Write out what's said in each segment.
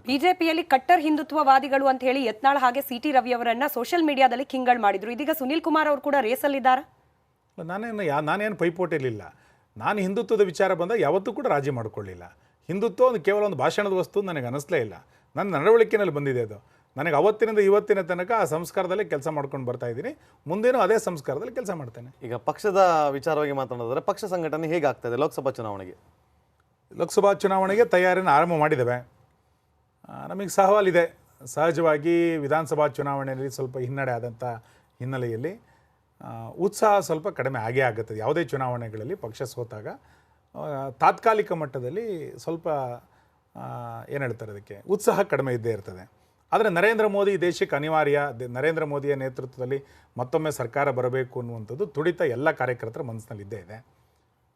ಮಾಡಬೇಕು. ಬಿಜೆಪಿಯಲ್ಲಿ ಕಟ್ಟರ್ ಹಿಂದುತ್ವವಾದಿಗಳು ಅಂತ ಹೇಳಿ ಯತ್ನಾಳ್ ಹಾಗೆ ಸಿ.ಟಿ. ರವಿ ಅವರನ್ನ ಸೋಷಿಯಲ್ ಮೀಡಿಯಾದಲ್ಲಿ ಕಿಂಗಳ್ ಮಾಡಿದ್ರು. ಇದೀಗ ಸುನೀಲ್ ಕುಮಾರ್ ಅವರು ಕೂಡ ರೇಸಲ್ಲಿದ್ದಾರೆ. ನಾನೇನು ಪೈಪೋಟಿಲಿಲ್ಲ. ನಾನು ಹಿಂದುತ್ವದ ವಿಚಾರ ಬಂದಾಗ ಯಾವತ್ತೂ ಕೂಡ ರಾಜಿ ಮಾಡ್ಕೊಳ್ಳಿಲ್ಲ. ಹಿಂದುತ್ವ ಒಂದು ಕೇವಲ ಒಂದು ಭಾಷಣದ ವಸ್ತು ನನಗೆ ಅನ್ನಿಸ್ಲೇ ಇಲ್ಲ. ನನ್ನ ನಡವಳಿಕೆಯಲ್ಲಿ ಬಂದಿದೆ ಅದು. ನನಗೆ ಅವತ್ತಿನಿಂದ ಇವತ್ತಿನ ತನಕ ಆ ಸಂಸ್ಕಾರದಲ್ಲೇ ಕೆಲಸ ಮಾಡ್ಕೊಂಡು ಬರ್ತಾ ಇದ್ದೀನಿ. ಮುಂದೇನೂ ಅದೇ ಸಂಸ್ಕಾರದಲ್ಲಿ ಕೆಲಸ ಮಾಡ್ತೇನೆ. ಈಗ ಪಕ್ಷದ ವಿಚಾರವಾಗಿ ಮಾತನಾಡಿದ್ರೆ ಪಕ್ಷ ಸಂಘಟನೆ ಹೇಗಾಗ್ತದೆ ಲೋಕಸಭಾ ಚುನಾವಣೆಗೆ? ಲೋಕಸಭಾ ಚುನಾವಣೆಗೆ ತಯಾರಿಯನ್ನು ಆರಂಭ ಮಾಡಿದ್ದೇವೆ. ನಮಗೆ ಸವಾಲಿದೆ. ಸಹಜವಾಗಿ ವಿಧಾನಸಭಾ ಚುನಾವಣೆಯಲ್ಲಿ ಸ್ವಲ್ಪ ಹಿನ್ನಡೆ ಆದಂಥ ಹಿನ್ನೆಲೆಯಲ್ಲಿ ಉತ್ಸಾಹ ಸ್ವಲ್ಪ ಕಡಿಮೆ ಆಗೇ ಆಗುತ್ತದೆ. ಯಾವುದೇ ಚುನಾವಣೆಗಳಲ್ಲಿ ಪಕ್ಷ ಸೋತಾಗ ತಾತ್ಕಾಲಿಕ ಮಟ್ಟದಲ್ಲಿ ಸ್ವಲ್ಪ ಏನು ಹೇಳ್ತಾರೆ ಅದಕ್ಕೆ ಉತ್ಸಾಹ ಕಡಿಮೆ ಇದ್ದೇ ಇರ್ತದೆ. ಆದರೆ ನರೇಂದ್ರ ಮೋದಿ ದೇಶಕ್ಕೆ ಅನಿವಾರ್ಯ. ನರೇಂದ್ರ ಮೋದಿಯ ನೇತೃತ್ವದಲ್ಲಿ ಮತ್ತೊಮ್ಮೆ ಸರ್ಕಾರ ಬರಬೇಕು ಅನ್ನುವಂಥದ್ದು ತುಡಿತ ಎಲ್ಲ ಕಾರ್ಯಕರ್ತರ ಮನಸ್ಸಿನಲ್ಲಿ ಇದ್ದೇ ಇದೆ.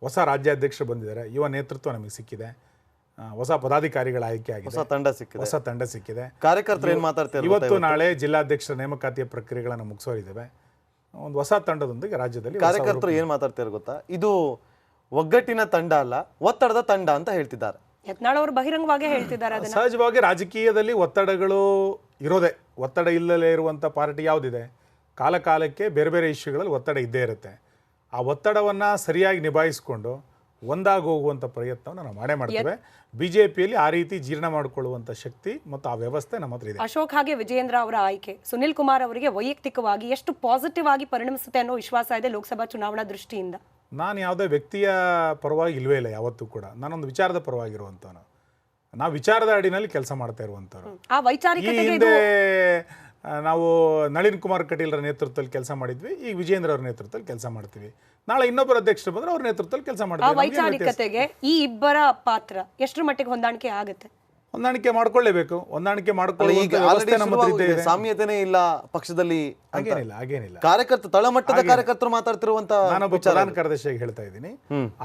ಹೊಸ ರಾಜ್ಯಾಧ್ಯಕ್ಷರು ಬಂದಿದ್ದಾರೆ, ಯುವ ನೇತೃತ್ವ ನಮಗೆ ಸಿಕ್ಕಿದೆ, ಹೊಸ ಪದಾಧಿಕಾರಿಗಳ ಆಯ್ಕೆ ಆಗಿದೆ, ಹೊಸ ತಂಡ ಸಿಕ್ಕಿದೆ. ಕಾರ್ಯಕರ್ತರು ಏನು ಮಾತಾಡ್ತಾರೆ? ಇವತ್ತು ನಾಳೆ ಜಿಲ್ಲಾಧ್ಯಕ್ಷರ ನೇಮಕಾತಿಯ ಪ್ರಕ್ರಿಯೆಗಳನ್ನು ಮುಗಿಸೋರಿದ್ದೇವೆ. ಒಂದು ಹೊಸ ತಂಡದೊಂದಿಗೆ ರಾಜ್ಯದಲ್ಲಿ ಕಾರ್ಯಕರ್ತರು ಏನು ಮಾತಾಡ್ತಾರೆ ಗೊತ್ತಾ? ಇದು ಒಗ್ಗಟ್ಟಿನ ತಂಡ ಅಲ್ಲ, ಒತ್ತಡದ ತಂಡ ಅಂತ ಹೇಳ್ತಿದ್ದಾರೆ. ಯತ್ನಾಳ್ ಅವರು ಬಹಿರಂಗವಾಗಿ ಹೇಳ್ತಿದ್ದಾರೆ ಅದನ್ನ. ಸಹಜವಾಗಿ ರಾಜಕೀಯದಲ್ಲಿ ಒತ್ತಡಗಳು ಇರೋದೇ. ಒತ್ತಡ ಇಲ್ಲದೇ ಇರುವಂಥ ಪಾರ್ಟಿ ಯಾವುದಿದೆ? ಕಾಲಕಾಲಕ್ಕೆ ಬೇರೆ ಬೇರೆ ಇಶ್ಯೂಗಳಲ್ಲಿ ಒತ್ತಡ ಇದ್ದೇ ಇರುತ್ತೆ. ಆ ಒತ್ತಡವನ್ನು ಸರಿಯಾಗಿ ನಿಭಾಯಿಸಿಕೊಂಡು ಒಂದಾಗಿ ಹೋಗುವಂಥ ಪ್ರಯತ್ನವನ್ನು ನಾವು ಮಾಡೇ ಮಾಡ್ತೇವೆ. ಬಿಜೆಪಿಯಲ್ಲಿ ಆ ರೀತಿ ಜೀರ್ಣ ಮಾಡಿಕೊಳ್ಳುವಂಥ ಶಕ್ತಿ ಮತ್ತು ಆ ವ್ಯವಸ್ಥೆ ನಮ್ಮ ಹತ್ರ ಇದೆ. ಅಶೋಕ್ ಹಾಗೆ ವಿಜಯೇಂದ್ರ ಅವರ ಆಯ್ಕೆ ಸುನಿಲ್ ಕುಮಾರ್ ಅವರಿಗೆ ವೈಯಕ್ತಿಕವಾಗಿ ಎಷ್ಟು ಪಾಸಿಟಿವ್ ಆಗಿ ಪರಿಣಮಿಸುತ್ತೆ ಅನ್ನೋ ವಿಶ್ವಾಸ ಇದೆ ಲೋಕಸಭಾ ಚುನಾವಣಾ ದೃಷ್ಟಿಯಿಂದ? ನಾನು ಯಾವುದೇ ವ್ಯಕ್ತಿಯ ಪರವಾಗಿ ಇಲ್ವೇ ಇಲ್ಲ ಯಾವತ್ತೂ ಕೂಡ. ನಾನೊಂದು ವಿಚಾರದ ಪರವಾಗಿರುವಂಥವನು. ನಾವು ವಿಚಾರದ ಅಡಿನಲ್ಲಿ ಕೆಲಸ ಮಾಡ್ತಾ ಇರುವಂಥವ್ರು. ಆ ವೈಚಾರಿಕತೆಗೆ ಈ ಹಿಂದೆ ನಾವು ನಳಿನ್ ಕುಮಾರ್ ಕಟೀಲ್ರ ನೇತೃತ್ವದಲ್ಲಿ ಕೆಲಸ ಮಾಡಿದ್ವಿ. ಈಗ ವಿಜೇಂದ್ರ ಅವ್ರ ನೇತೃತ್ವದಲ್ಲಿ ಕೆಲಸ ಮಾಡ್ತೀವಿ. ನಾಳೆ ಇನ್ನೊಬ್ಬರ ಅಧ್ಯಕ್ಷರು ಬಂದ್ರೆ ಅವ್ರ ನೇತೃತ್ವದಲ್ಲಿ ಕೆಲಸ ಆ ಮಾಡ್ತೀವಿ. ವೈಚಾರಿಕತೆಗೆ ಈ ಇಬ್ಬರ ಪಾತ್ರ ಎಷ್ಟರ ಮಟ್ಟಿಗೆ ಹೊಂದಾಣಿಕೆ ಆಗುತ್ತೆ? ಹೊಂದಾಣಿಕೆ ಮಾಡ್ಕೊಳ್ಳೇಬೇಕು. ಹೊಂದಾಣಿಕೆ ಮಾಡ್ಕೊಳ್ಳುವಂತ ಸಾಮ್ಯತೆನೇ ಇಲ್ಲ ಪಕ್ಷದಲ್ಲಿ. ಹಾಗೇನಿಲ್ಲ. ಕಾರ್ಯಕರ್ತ ತಳಮಟ್ಟದ ಕಾರ್ಯಕರ್ತರು ಮಾತಾಡ್ತಿರುವಂತ ನಾನೊಬ್ಬ ಪ್ರಧಾನ ಕಾರ್ಯದರ್ಶಿಯಾಗಿ ಹೇಳ್ತಾ ಇದ್ದೀನಿ.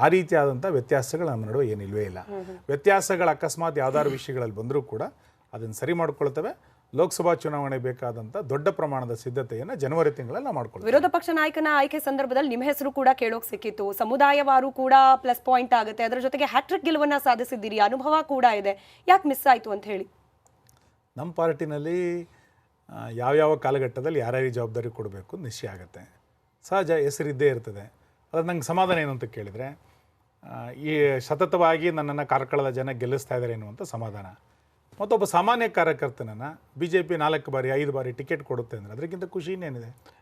ಆ ರೀತಿಯಾದಂಥ ವ್ಯತ್ಯಾಸಗಳು ನಮ್ಮ ನಡುವೆ ಏನಿಲ್ವೇ ಇಲ್ಲ. ವ್ಯತ್ಯಾಸಗಳು ಅಕಸ್ಮಾತ್ ಯಾವ್ದಾದ್ರು ವಿಷಯಗಳಲ್ಲಿ ಬಂದರೂ ಕೂಡ ಅದನ್ನು ಸರಿ ಮಾಡ್ಕೊಳ್ತೇವೆ. ಲೋಕಸಭಾ ಚುನಾವಣೆ ಬೇಕಾದಂಥ ದೊಡ್ಡ ಪ್ರಮಾಣದ ಸಿದ್ಧತೆಯನ್ನು ಜನವರಿ ತಿಂಗಳಲ್ಲಿ ನಾವು ಮಾಡ್ಕೊಳ್ತೀವಿ. ವಿರೋಧ ಪಕ್ಷ ನಾಯಕನ ಆಯ್ಕೆ ಸಂದರ್ಭದಲ್ಲಿ ನಿಮ್ಮ ಹೆಸರು ಕೂಡ ಕೇಳೋಕ್ ಸಿಕ್ಕಿತ್ತು. ಸಮುದಾಯವಾರು ಕೂಡ ಪ್ಲಸ್ ಪಾಯಿಂಟ್ ಆಗುತ್ತೆ. ಅದರ ಜೊತೆಗೆ ಹ್ಯಾಟ್ರಿಕ್ ಗೆಲುವನ್ನ ಸಾಧಿಸಿದ್ದೀರಿ, ಅನುಭವ ಕೂಡ ಇದೆ. ಯಾಕೆ ಮಿಸ್ ಆಯಿತು ಅಂತ ಹೇಳಿ? ನಮ್ಮ ಪಾರ್ಟಿನಲ್ಲಿ ಯಾವ್ಯಾವ ಕಾಲಘಟ್ಟದಲ್ಲಿ ಯಾರ್ಯಾರಿಗೆ ಜವಾಬ್ದಾರಿ ಕೊಡಬೇಕು ನಿಶ್ಚಯ ಆಗುತ್ತೆ. ಸಹಜ ಹೆಸರಿದ್ದೇ ಇರ್ತದೆ. ಅದು ನಂಗೆ ಸಮಾಧಾನ ಏನು ಅಂತ ಕೇಳಿದರೆ, ಈ ಸತತವಾಗಿ ನನ್ನನ್ನು ಕಾರ್ಕಳದ ಜನ ಗೆಲ್ಲಿಸ್ತಾ ಇದ್ದಾರೆ ಎನ್ನುವಂಥ ಸಮಾಧಾನ. ಮತ್ತೊಬ್ಬ ಸಾಮಾನ್ಯ ಕಾರ್ಯಕರ್ತನನ್ನು ಬಿ ಜೆ ಪಿ 4 ಬಾರಿ 5 ಬಾರಿ ಟಿಕೆಟ್ ಕೊಡುತ್ತೆ ಅಂದರೆ ಅದಕ್ಕಿಂತ ಖುಷಿ ಇನ್ನೇನಿದೆ?